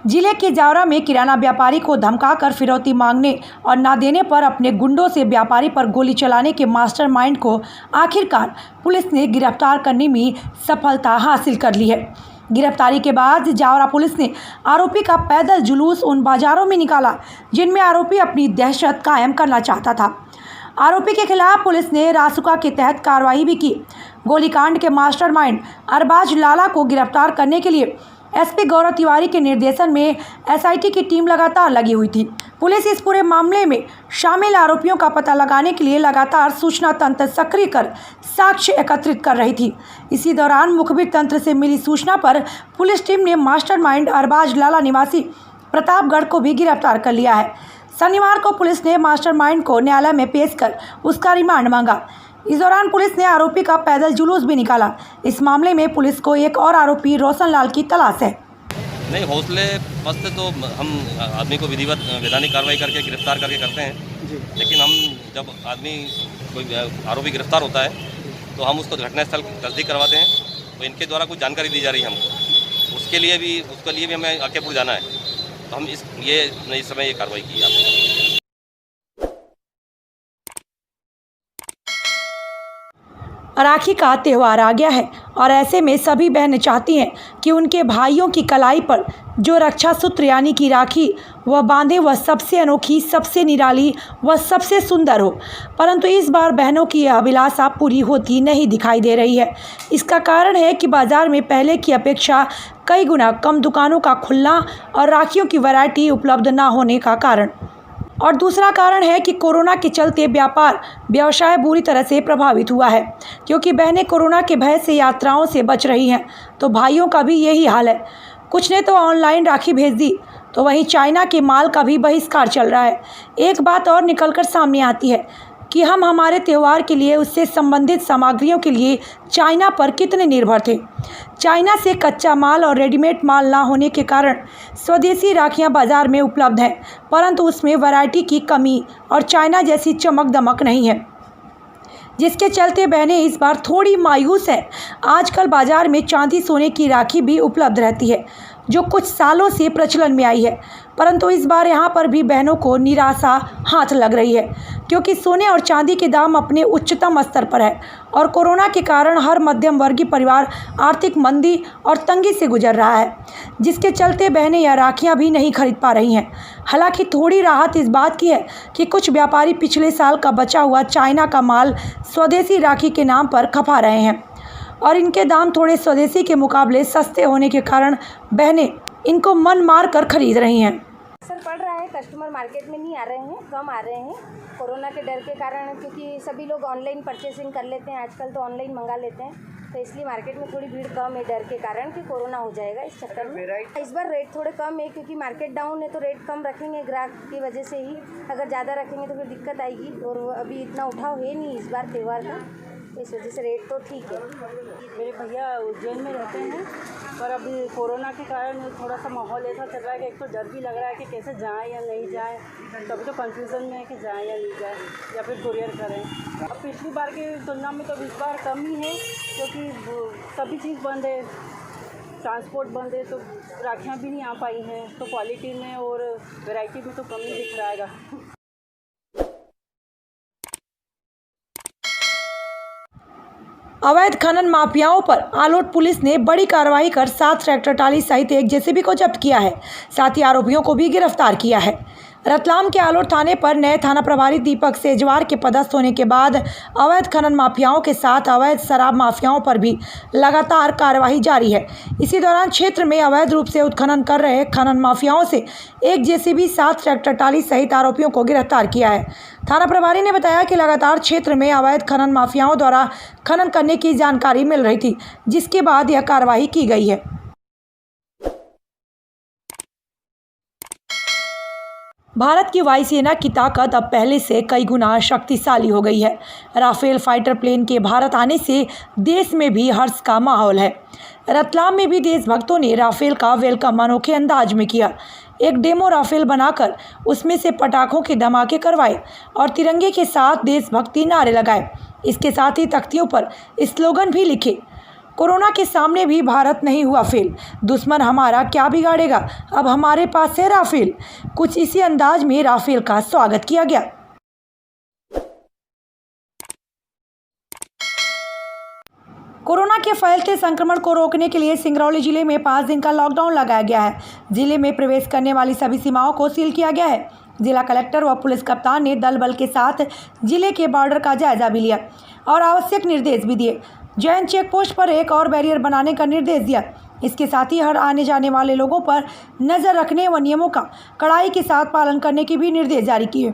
जिले के जावरा में किराना व्यापारी को धमकाकर फिरौती मांगने और न देने पर अपने गुंडों से व्यापारी पर गोली चलाने के मास्टरमाइंड को आखिरकार पुलिस ने गिरफ्तार करने में सफलता हासिल कर ली है। गिरफ्तारी के बाद जावरा पुलिस ने आरोपी का पैदल जुलूस उन बाजारों में निकाला जिनमें आरोपी अपनी दहशत कायम करना चाहता था। आरोपी के खिलाफ पुलिस ने रासुका के तहत कार्रवाई भी की। गोलीकांड के मास्टरमाइंड अरबाज लाला को गिरफ्तार करने के लिए एसपी गौरव तिवारी के निर्देशन में एसआईटी की टीम लगातार लगी हुई थी। पुलिस इस पूरे मामले में शामिल आरोपियों का पता लगाने के लिए लगातार सूचना तंत्र सक्रिय कर साक्ष्य एकत्रित कर रही थी। इसी दौरान मुखबिर तंत्र से मिली सूचना पर पुलिस टीम ने मास्टरमाइंड अरबाज लाला निवासी प्रतापगढ़ को भी गिरफ्तार कर लिया है। शनिवार को पुलिस ने मास्टरमाइंड को न्यायालय में पेश कर उसका रिमांड मांगा। इस दौरान पुलिस ने आरोपी का पैदल जुलूस भी निकाला। इस मामले में पुलिस को एक और आरोपी रोशन लाल की तलाश है। नहीं, हौसले मस्त तो हम आदमी को वैधानिक कार्रवाई करके गिरफ्तार करके करते हैं जी। लेकिन हम जब आदमी कोई आरोपी गिरफ्तार होता है तो हम उसको घटनास्थल तस्दीक करवाते हैं। तो इनके द्वारा कुछ जानकारी दी जा रही है हमको, उसके लिए भी हमें अक्केपुर जाना है। तो हम इस समय ये कार्रवाई की आपने। राखी का त्यौहार आ गया है और ऐसे में सभी बहनें चाहती हैं कि उनके भाइयों की कलाई पर जो रक्षा सूत्र यानी कि राखी वह बांधे, वह सबसे अनोखी, सबसे निराली, वह सबसे सुंदर हो। परंतु इस बार बहनों की यह अभिलाषा पूरी होती नहीं दिखाई दे रही है। इसका कारण है कि बाजार में पहले की अपेक्षा कई गुना कम दुकानों का खुलना और राखियों की वैरायटी उपलब्ध न होने का कारण। और दूसरा कारण है कि कोरोना के चलते व्यापार व्यवसाय बुरी तरह से प्रभावित हुआ है, क्योंकि बहनें कोरोना के भय से यात्राओं से बच रही हैं। तो भाइयों का भी यही हाल है। कुछ ने तो ऑनलाइन राखी भेज दी, तो वहीं चाइना के माल का भी बहिष्कार चल रहा है। एक बात और निकलकर सामने आती है कि हम हमारे त्यौहार के लिए उससे संबंधित सामग्रियों के लिए चाइना पर कितने निर्भर थे। चाइना से कच्चा माल और रेडीमेड माल ना होने के कारण स्वदेशी राखियां बाज़ार में उपलब्ध हैं, परंतु उसमें वैरायटी की कमी और चाइना जैसी चमक दमक नहीं है, जिसके चलते बहनें इस बार थोड़ी मायूस हैं। आजकल बाज़ार में चांदी सोने की राखी भी उपलब्ध रहती है, जो कुछ सालों से प्रचलन में आई है, परंतु इस बार यहाँ पर भी बहनों को निराशा हाथ लग रही है, क्योंकि सोने और चांदी के दाम अपने उच्चतम स्तर पर है और कोरोना के कारण हर मध्यम वर्गीय परिवार आर्थिक मंदी और तंगी से गुजर रहा है, जिसके चलते बहनें यह राखियाँ भी नहीं खरीद पा रही हैं। हालांकि थोड़ी राहत इस बात की है कि कुछ व्यापारी पिछले साल का बचा हुआ चाइना का माल स्वदेशी राखी के नाम पर खपा रहे हैं और इनके दाम थोड़े स्वदेशी के मुकाबले सस्ते होने के कारण बहनें इनको मन मार कर खरीद रही हैं। असर पड़ रहा है, कस्टमर मार्केट में नहीं आ रहे हैं, कम आ रहे हैं कोरोना के डर के कारण, क्योंकि सभी लोग ऑनलाइन परचेसिंग कर लेते हैं आजकल, तो ऑनलाइन मंगा लेते हैं, तो इसलिए मार्केट में थोड़ी भीड़ कम है डर के कारण कि कोरोना हो जाएगा। इस चक्कर में इस बार रेट थोड़े कम है, क्योंकि मार्केट डाउन है तो रेट कम रखेंगे ग्राहक की वजह से ही। अगर ज़्यादा रखेंगे तो फिर दिक्कत आएगी, और अभी इतना उठाव है नहीं इस बार त्यौहार का, इस वजह से रेट तो ठीक है। मेरे भैया उज्जैन में रहते हैं, पर अभी कोरोना के कारण थोड़ा सा माहौल ऐसा चल रहा है कि एक तो डर भी लग रहा है कि कैसे जाएं या नहीं जाएं। तभी तो कंफ्यूजन में है कि जाएं या नहीं जाएं या फिर कुरियर करें। अब पिछली बार की तुलना में तो इस बार कम ही है, क्योंकि सभी चीज़ बंद है, ट्रांसपोर्ट बंद है, तो राखियाँ भी नहीं आ पाई हैं, तो क्वालिटी में और वैरायटी में तो कम ही दिख रहा है। अवैध खनन माफियाओं पर आलोट पुलिस ने बड़ी कार्रवाई कर 7 ट्रैक्टर ट्राली सहित एक जेसीबी को जब्त किया है। साथ ही आरोपियों को भी गिरफ्तार किया है। रतलाम के आलोट थाने पर नए थाना प्रभारी दीपक सेजवार के पदस्थ होने के बाद अवैध खनन माफियाओं के साथ अवैध शराब माफियाओं पर भी लगातार कार्रवाई जारी है। इसी दौरान क्षेत्र में अवैध रूप से उत्खनन कर रहे खनन माफियाओं से एक जेसीबी 7 ट्रैक्टर ट्राली सहित आरोपियों को गिरफ्तार किया है। थाना प्रभारी ने बताया कि लगातार क्षेत्र में अवैध खनन माफियाओं द्वारा खनन करने की जानकारी मिल रही थी, जिसके बाद यह कार्रवाई की गई है। भारत की वायुसेना की ताकत अब पहले से कई गुना शक्तिशाली हो गई है। राफेल फाइटर प्लेन के भारत आने से देश में भी हर्ष का माहौल है। रतलाम में भी देशभक्तों ने राफेल का वेलकम अनोखे अंदाज में किया। एक डेमो राफेल बनाकर उसमें से पटाखों के धमाके करवाए और तिरंगे के साथ देशभक्ति नारे लगाए। इसके साथ ही तख्तियों पर स्लोगन भी लिखे। कोरोना के सामने भी भारत नहीं हुआ फेल। दुश्मन हमारा क्या बिगाड़ेगा, अब हमारे पास है राफेल। कुछ इसी अंदाज में राफेल का स्वागत किया गया। कोरोना के फैलते संक्रमण को रोकने के लिए सिंगरौली जिले में 5 दिन का लॉकडाउन लगाया गया है। जिले में प्रवेश करने वाली सभी सीमाओं को सील किया गया है। जिला कलेक्टर व पुलिस कप्तान ने दल बल के साथ जिले के बॉर्डर का जायजा भी लिया और आवश्यक निर्देश भी दिए। जैन चेक पोस्ट पर एक और बैरियर बनाने का निर्देश दिया। इसके साथ ही हर आने जाने वाले लोगों पर नजर रखने व नियमों का कड़ाई के साथ पालन करने के भी निर्देश जारी किए।